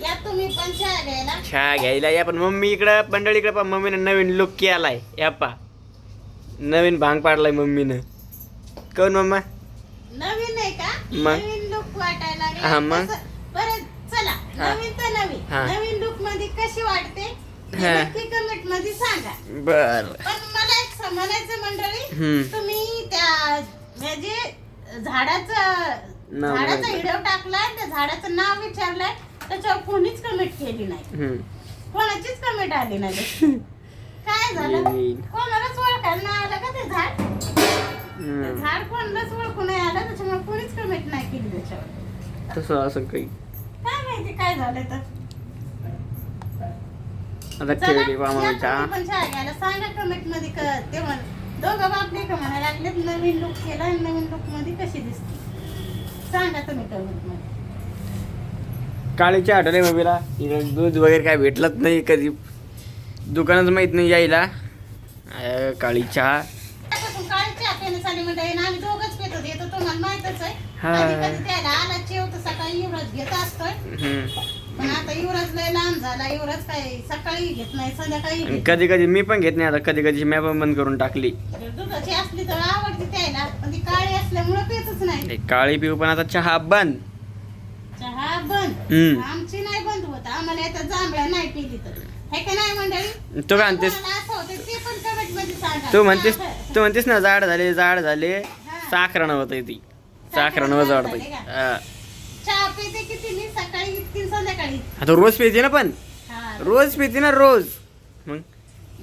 या तुम्ही पण चहा घ्यायला. चहा घ्यायला या. पण मम्मी इकडं मंडळी इकडं पा मम्मीने नवीन लुक केलाय. या पा नवीन भांग पाडलाय मम्मीनं. कोण मम्मा नवीन आहे का? मग? नवीन लुक वाटायला लागला. हा, मग? बरं चला हा. नवीन तर नवीन. हा. नवीन लुक मध्ये कशी वाटते ते हा. नक्की कमेंट मध्ये सांगा. बर. पण मला एक म्हणायचं मंडळी, तुम्ही त्या म्हणजे झाडाचा व्हिडिओ टाकलाय, त्या झाडाचं नाव विचारलंय, त्याच्यावर कोणीच कमेंट केली नाही. कोणाचीच कमेंट आली नाही. काय झालं? कोणालाच ओळखायला नाही आलं का ते झाड? ते झाड कोणालाच ओळखू नाही आलं, त्याच्यामुळे कोणीच कमेंट नाही केली त्याच्यावर. तसं असं काही काय माहिती काय झालं तर. आता चला, ठेवली या मामाच्या तुम्ही पण चहा घ्यायला सांगा कमेंट मध्ये. ते दोघं बापले का म्हणायला लागलेत नवीन लुक केला आणि नवीन लुक मध्ये कशी दिसते सांगा तुम्ही कमेंट मध्ये. काळीच्या आठवले मम्मीला इकडे दूध वगैरे काय भेटलंच नाही कधी. दुकानच माहित नाही यायला. काळी चहा काळी चहा पिण्यासाठी म्हणजे आम्ही दोघंच पितो. येतो तुम्हाला माहितच आहे. हा. कधी त्याला आला जेवतो सकाळी युवराज घेत असतोय. पण आता युवराज लय लांब झाला. युवराज काही सकाळी घेत नाही, संध्याकाळी घेत. कधी कधी मी पण घेत नाही. आता कधी कधी मी पण बंद करून टाकली. दुधाची असली तर आवडते त्याला, पण ती काळी असल्यामुळे पितच नाही. काळी पिऊ पण आता चहा बंद. चहा बंद. आमची नाही बंद होत. आम्हाला आता जांभळ्या नाही पिली तर हे का नाही मंडळी. तू काय म्हणतेस? असं होतं ते पण कमेंट मध्ये सांगा. तू म्हणतेस ना जाड झाले साखरानं होत ती. साखरानं वाटतंय. चहा पिते किती मी सकाळी इतकी संध्याकाळी. आता रोज पिते ना. पण हा, रोज पिते ना रोज. मग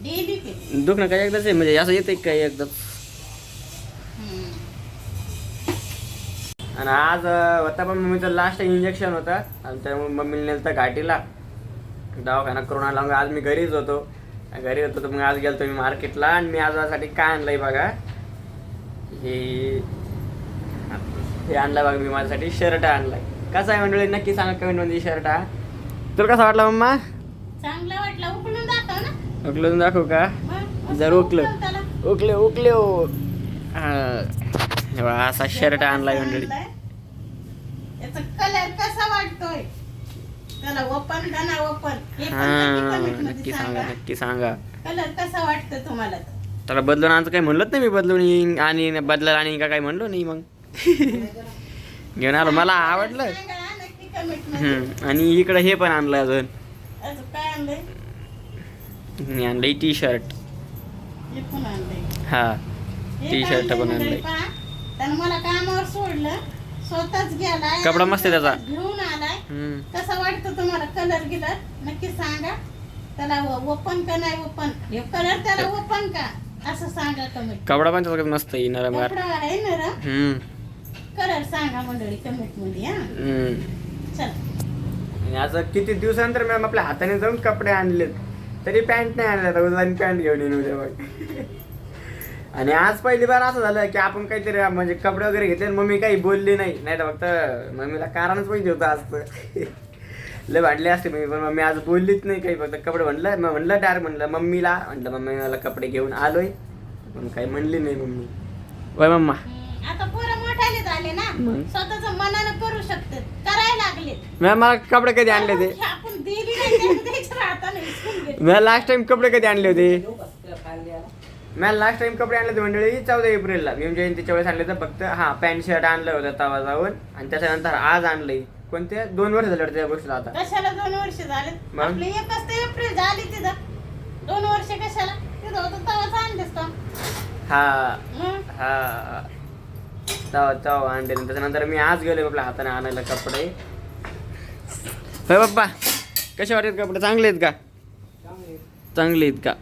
डेली पिते. दुखणं काय एकदाच आहे म्हणजे असं येते काय एकदम. आणि आज होता पण मम्मीचं लास्ट इंजेक्शन होतं आणि त्यामुळे मम्मीने नेलं तर घाटीला दवाखाना करून आला. मग आज मी घरीच होतो तर मग आज गेलतो मी मार्केटला. आणि मी आजसाठी काय आणलंय बघा. हे आणलं बघा मी माझ्यासाठी शर्ट आणलाय. कसा आहे मंडळी नक्की सांगा कमेंट मध्ये. शर्ट हा तुला कसा वाटला मम्मा? चांगला वाटला. उकळून दाखव ना. उकलून दाखवू का? जर उकले हो. असा शर्ट आणलाय मंडळी. याचा कलर कसा वाटतोय त्याला ओपन का ना ओपन हे हा पण नक्की सांगा कलर कसा वाटतं तुम्हाला. त्याला बदलून आणचं काही म्हणलंच नाही मी. बदलून येईन आणि बदलायला आणि का काही म्हणलो नाही. मग घेऊन आलो. मला आवडलं. नक्की कमेंट मध्ये. आणि इकडे हे पण आणलं अजून. काय आणलंय? मी आणलंय टी शर्ट. हे पण आणलंय. हा टी शर्ट पण आणलंय. त्यानं मला कामावर सोडलं, स्वतःच गेलाय. कपडा मस्त आहे त्याचा. घेऊन आलाय. कसा वाटतं तुम्हाला कलर गिलर नक्की सांगा. त्याला ओपन का नाही ओपन, हे कलर त्याला ओपन का असं सांगा कमेंट. कपडा पण त्याचा मस्त आहे नरम. कपडा आहे नरम. कलर सांगा मंडळी कमेंट मध्ये. हा चल. आणि असं किती दिवसानंतर मॅम आपल्या हाताने जाऊन कपडे आणलेत तरी पॅन्ट नाही आणल्या. उद्या पॅन्ट घेऊन येईन उद्या बघ. आणि आज पहिली बार असं झालं की आपण काहीतरी म्हणजे कपडे वगैरे घेतले. मम्मी काही बोलली नाही. नाही तर फक्त मम्मीला कारणच पाहिजे होतं आज. लय भांडले असते मम्मी. पण मम्मी आज बोललीच नाही काही. फक्त कपडे म्हणलं डायरेक्ट म्हणलं मम्मीला. म्हटलं मम्मी मला कपडे घेऊन आलोय. पण काही म्हणली नाही मम्मी. वय मम्मा आता पोरं मोठाले झाले ना, स्वतःच मनानं करू शकतात. करायला लागले. मॅम मला कपडे कधी आणले होते? आपण दिली नाही त्याच्या हाताने हिसकून घेतलं. मी लास्ट टाइम कपडे कधी आणले होते? मी लास्ट टाइम कपडे आणले होते मंडळी 14 एप्रिलला. भीम जयंतीच्या वेळेस आणले तर फक्त पॅन्ट शर्ट आणलं होतं तवा जाऊन. आणि त्याच्यानंतर आज आणलंय. कोणते 2 वर्ष झाले त्या गोष्टीला. आता कशाला 2 वर्ष झाले? आपले 1 एप्रिल झाली तिथं. 2 वर्ष कशाला? तिथं होतं तवाच आणलेस तो. हा तवा आणले. त्याच्यानंतर मी आज गेलो आपल्या हाताने आणायला कपडे. होय बाप्पा कसे वाटत कपडे? चांगले आहेत का? चांगले आहेत का?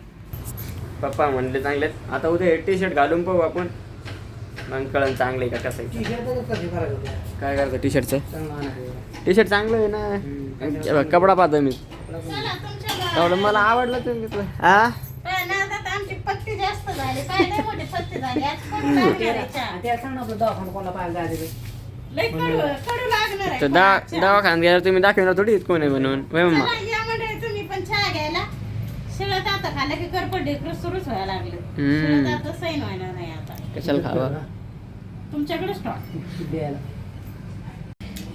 पप्पा म्हणले चांगले आहेत. आता उद्या टी शर्ट घालून पाहू आपण. मग कळण चांगलं आहे का कसं आहे. काय करतं टी शर्टचं? टी शर्ट चांगलं आहे ना. कपडा पाहतो मी. एवढं मला आवडलं तुम्ही घेतलं. हा आमची पत्ती जास्त झाली. काय नाही मोठी पत्ती झाली. आज कडू लागणार आहे. दवाखान्यात गेल्यावर तुम्ही दाखवणार थोडी कोण आहे म्हणून. या मंडळी तुम्ही पण चहा घ्यायला. शिळत आता खाल्लं की करपट ढेकरं सुरूच व्हायला लागले. शिळत आता सैन व्हायला नाही आता. कशाला खावा तुमच्याकडे स्टॉक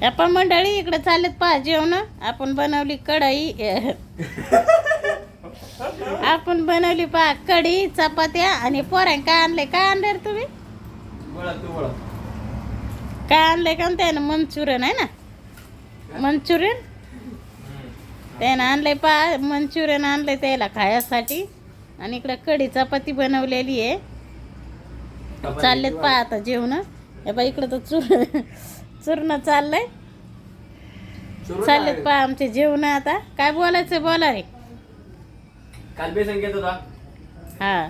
आपण मंडळी इकडे चाललेत पहा जेवण. आपण बनवली कढई आपण बनवली पहा कढी चपात्या आणि पोरांनी काय आणले रे तुम्ही काय आणलंय का त्यानं मंचुरियन आहे ना मंचुरियन त्यानं आणलंय पहा मंचुरियन आणलंय त्याला खायासाठी आणि इकडे कढी चपाती बनवलेली आहे. चाललेत पहा आता जेवण. हे बा इकडं तर चूर्ण चाललंय. चाललेत पहा आमचे जेवण. आता काय बोलायचं बोला रे. काल बेसन घेत होता हा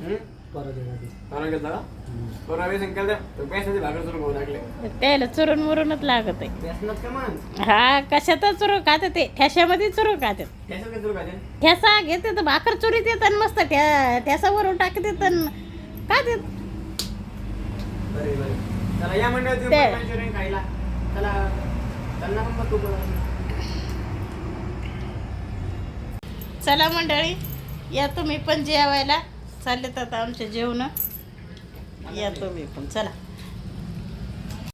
त्याला चुरून मुरूनच लागत आहे. हा कशातच चुरू खाते ते ठ्याशामध्ये चुरू खाते. ठ्यासा घेते तर भाकर चुरीत येत आणि मस्त ठ्यासावरून टाकत येत का देत. चला मंडळी या तुम्ही पण जेवायला. चाललेत आता आमचे जेवण. या तुम्ही पण चला.